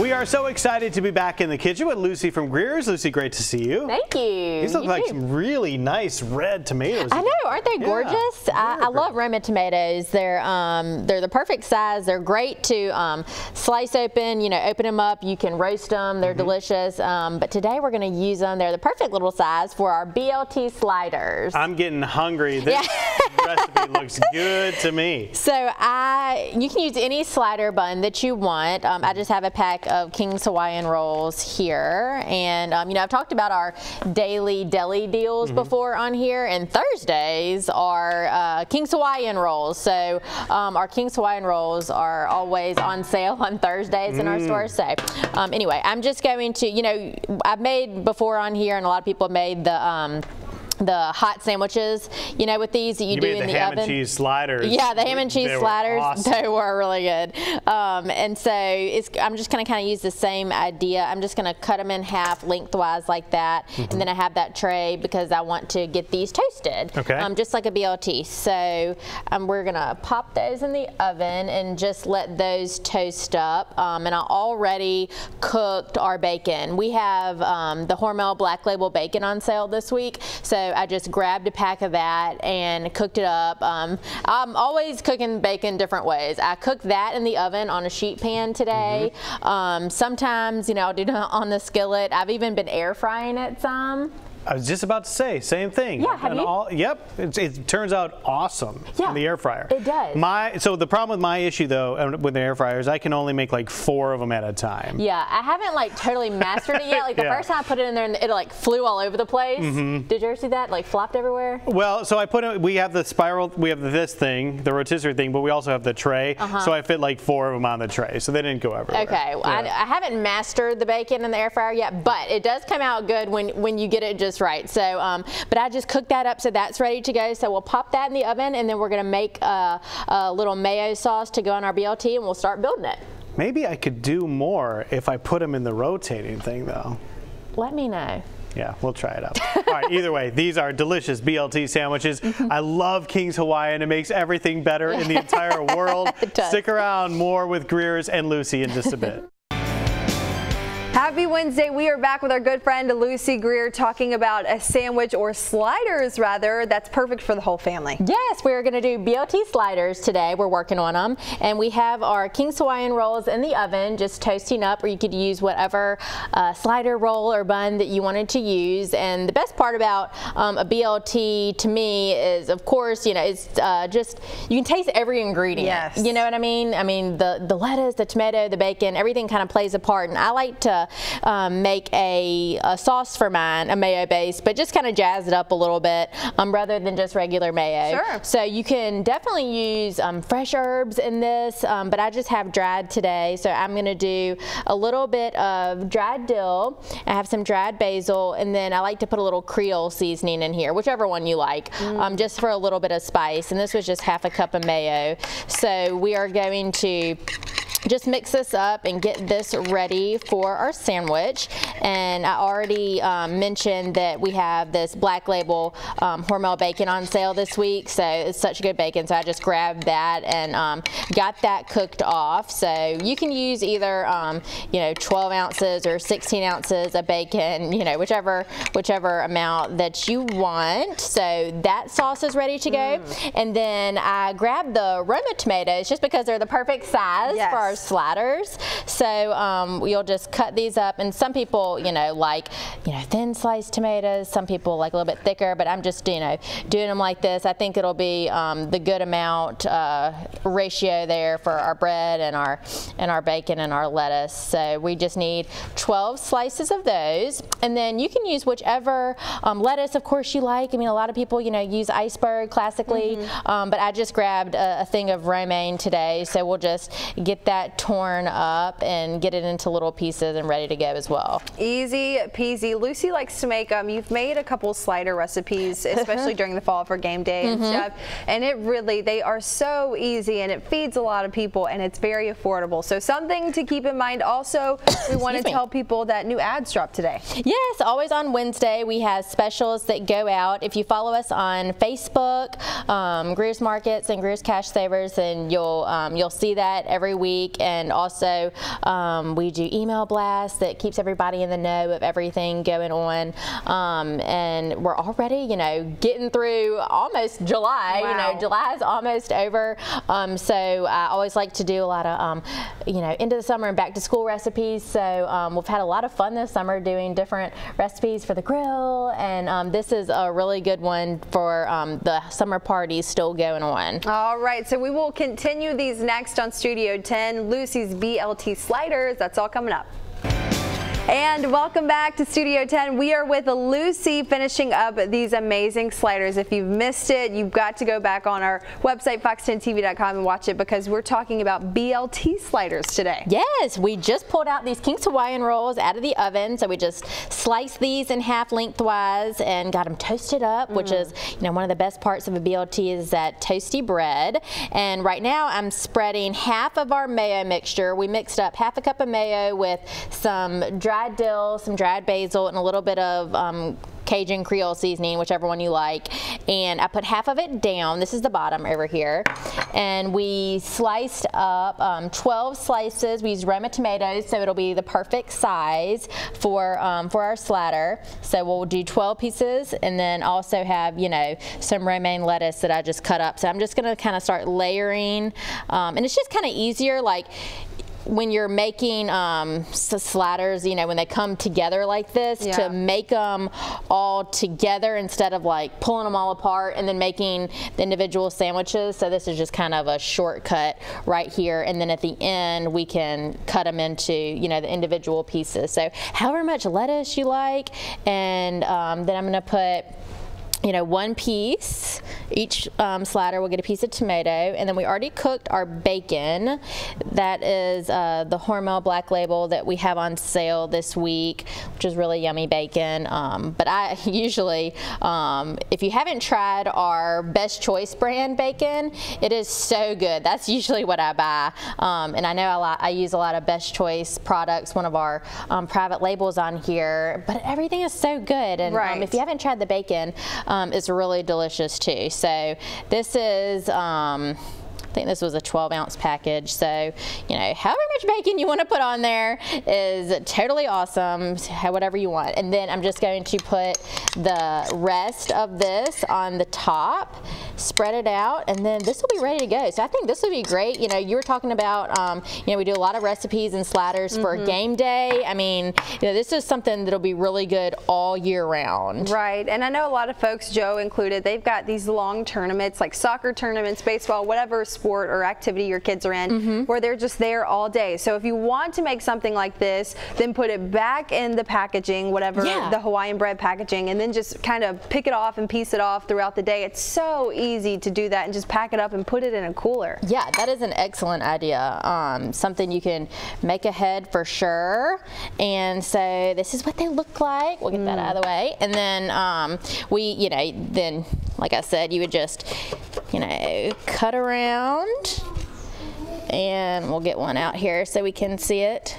We are so excited to be back in the kitchen with Lucy from Greer's. Lucy, great to see you. Thank you. These look like some really nice red tomatoes. I know, aren't they gorgeous? I love Roma tomatoes. They're the perfect size. They're great to slice open. You know, open them up. You can roast them. They're delicious. But today we're going to use them. They're the perfect little size for our BLT sliders. I'm getting hungry. This recipe looks good to me. So you can use any slider bun that you want. I just have a pack of King's Hawaiian rolls here, and you know, I've talked about our daily deli deals before on here, and Thursdays are King's Hawaiian rolls. So our King's Hawaiian rolls are always on sale on Thursdays in our store. So anyway, I'm just going to, you know, I've made before on here, and a lot of people have made the hot sandwiches, you know, with these that you do in the oven. The ham and cheese sliders. Yeah, the ham and cheese sliders. Awesome. They were really good. And so I'm just going to kind of use the same idea. I'm just going to cut them in half lengthwise like that. And then I have that tray because I want to get these toasted. Okay. Just like a BLT. So we're going to pop those in the oven and just let those toast up. And I already cooked our bacon. We have the Hormel Black Label bacon on sale this week. So I just grabbed a pack of that and cooked it up. I'm always cooking bacon different ways. I cooked that in the oven on a sheet pan today. Sometimes, you know, I'll do it on the skillet. I've even been air frying it some. I was just about to say, same thing. Yeah, have you? Yep, it turns out awesome in the air fryer. It does. So the problem with my issue though, with the air fryer is I can only make like 4 of them at a time. Yeah, I haven't like totally mastered it yet. Like the first time I put it in there, and it like flew all over the place. Did you ever see that? Like flopped everywhere? Well, so I put it, we have the spiral, we have this thing, the rotisserie thing, but we also have the tray. So I fit like 4 of them on the tray, so they didn't go everywhere. Okay, well, I haven't mastered the bacon in the air fryer yet, but it does come out good when you get it just right. So, but I just cooked that up, so that's ready to go. So we'll pop that in the oven, and then we're gonna make a little mayo sauce to go on our BLT, and we'll start building it. Maybe I could do more if I put them in the rotating thing though. Let me know. Yeah, we'll try it out. All right, either way, these are delicious BLT sandwiches. I love King's Hawaiian. It makes everything better in the entire world. Stick around, more with Greer's and Lucy in just a bit. Happy Wednesday. We are back with our good friend Lucy Greer talking about a sandwich, or sliders rather, that's perfect for the whole family. Yes, we're going to do BLT sliders today. We're working on them. And we have our King's Hawaiian rolls in the oven, just toasting up, or you could use whatever slider roll or bun that you wanted to use. And the best part about a BLT to me is, of course, you know, it's just, you can taste every ingredient. Yes. You know what I mean? I mean, the lettuce, the tomato, the bacon, everything kind of plays a part. And I like to make a sauce for mine, a mayo base, but just kind of jazz it up a little bit rather than just regular mayo. Sure. So you can definitely use fresh herbs in this, but I just have dried today. So I'm going to do a little bit of dried dill. I have some dried basil, and then I like to put a little Creole seasoning in here, whichever one you like, just for a little bit of spice. And this was just half a cup of mayo. So we are going to just mix this up and get this ready for our sandwich. And I already mentioned that we have this Black Label Hormel bacon on sale this week, so it's such good bacon, so I just grabbed that and got that cooked off. So you can use either you know, 12 ounces or 16 ounces of bacon, you know, whichever amount that you want. So that sauce is ready to go. And then I grabbed the Roma tomatoes just because they're the perfect size for our sliders. So you'll just cut these up, and some people, you know, like, you know, thin sliced tomatoes. Some people like a little bit thicker, but I'm just, you know, doing them like this. I think it'll be the good amount ratio there for our bread and our bacon and our lettuce. So we just need 12 slices of those, and then you can use whichever lettuce, of course, you like. I mean, a lot of people, you know, use iceberg classically, but I just grabbed a thing of romaine today, so we'll just get that torn up and get it into little pieces and ready to go as well. Easy peasy. Lucy likes to make you've made a couple slider recipes, especially during the fall for game day and stuff, and they are so easy, and it feeds a lot of people, and it's very affordable. So something to keep in mind. Also, we want to tell people that new ads drop today. Yes, always on Wednesday we have specials that go out. If you follow us on Facebook, Greer's Markets and Greer's Cash Savers, and you'll see that every week. week, and also we do email blasts that keeps everybody in the know of everything going on. And we're already, you know, getting through almost July. Wow. You know, July is almost over. So I always like to do a lot of, you know, end of the summer and back to school recipes. So we've had a lot of fun this summer doing different recipes for the grill, and this is a really good one for the summer parties still going on. All right, so we will continue these next on Studio 10. Lucy's BLT sliders, that's all coming up. And welcome back to Studio 10. We are with Lucy finishing up these amazing sliders. If you've missed it, you've got to go back on our website, fox10tv.com, and watch it, because we're talking about BLT sliders today. Yes, we just pulled out these King's Hawaiian rolls out of the oven. So we just sliced these in half lengthwise and got them toasted up, which is, you know, one of the best parts of a BLT is that toasty bread. And right now I'm spreading half of our mayo mixture. We mixed up half a cup of mayo with some dried dill, some dried basil, and a little bit of Cajun Creole seasoning, whichever one you like. And I put half of it down. This is the bottom over here. And we sliced up 12 slices. We used Roma tomatoes, so it'll be the perfect size for our slider. So we'll do 12 pieces, and then also have, you know, some romaine lettuce that I just cut up. So I'm just gonna kind of start layering, and it's just kind of easier, like when you're making sliders, you know, when they come together like this, to make them all together instead of like pulling them all apart and then making the individual sandwiches. So this is just kind of a shortcut right here. And then at the end, we can cut them into, you know, the individual pieces. So however much lettuce you like. And then I'm gonna put, you know, one piece. Each slider will get a piece of tomato, and then we already cooked our bacon. That is the Hormel Black Label that we have on sale this week, which is really yummy bacon. But I usually, if you haven't tried our Best Choice brand bacon, it is so good. That's usually what I buy. And I know I use a lot of Best Choice products, one of our private labels on here, but everything is so good. And if you haven't tried the bacon, it's really delicious too. So this is, I think this was a 12-ounce package. So, you know, however much bacon you want to put on there is totally awesome. Whatever you want. And then I'm just going to put the rest of this on the top, spread it out, and then this will be ready to go. So I think this would be great. You know, you were talking about, you know, we do a lot of recipes and sliders for game day. I mean, you know, this is something that'll be really good all year round. Right, and I know a lot of folks, Joe included, they've got these long tournaments, like soccer tournaments, baseball, whatever sport or activity your kids are in, where they're just there all day. So if you want to make something like this, then put it back in the packaging, whatever, the Hawaiian bread packaging, and then just kind of pick it off and piece it off throughout the day. It's so easy to do that and just pack it up and put it in a cooler. Yeah, that is an excellent idea. Something you can make ahead for sure. And so this is what they look like. We'll get that out of the way. And then you know, then like I said, you would just, you know, cut around, and we'll get one out here so we can see it.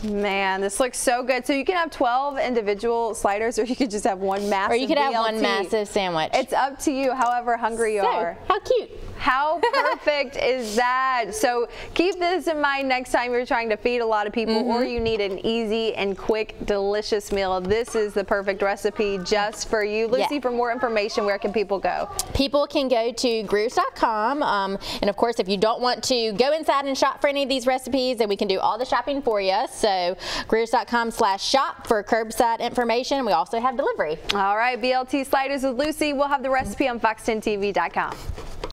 Man, this looks so good. So you can have 12 individual sliders, or you could just have one massive, or you could have one massive sandwich. It's up to you, however hungry you are. How cute. How perfect is that? So keep this in mind next time you're trying to feed a lot of people, or you need an easy and quick, delicious meal. This is the perfect recipe just for you. Lucy, for more information, where can people go? People can go to Greers.com. And of course, if you don't want to go inside and shop for any of these recipes, then we can do all the shopping for you. So Greers.com/shop for curbside information. We also have delivery. All right, BLT sliders with Lucy. We'll have the recipe on fox10tv.com.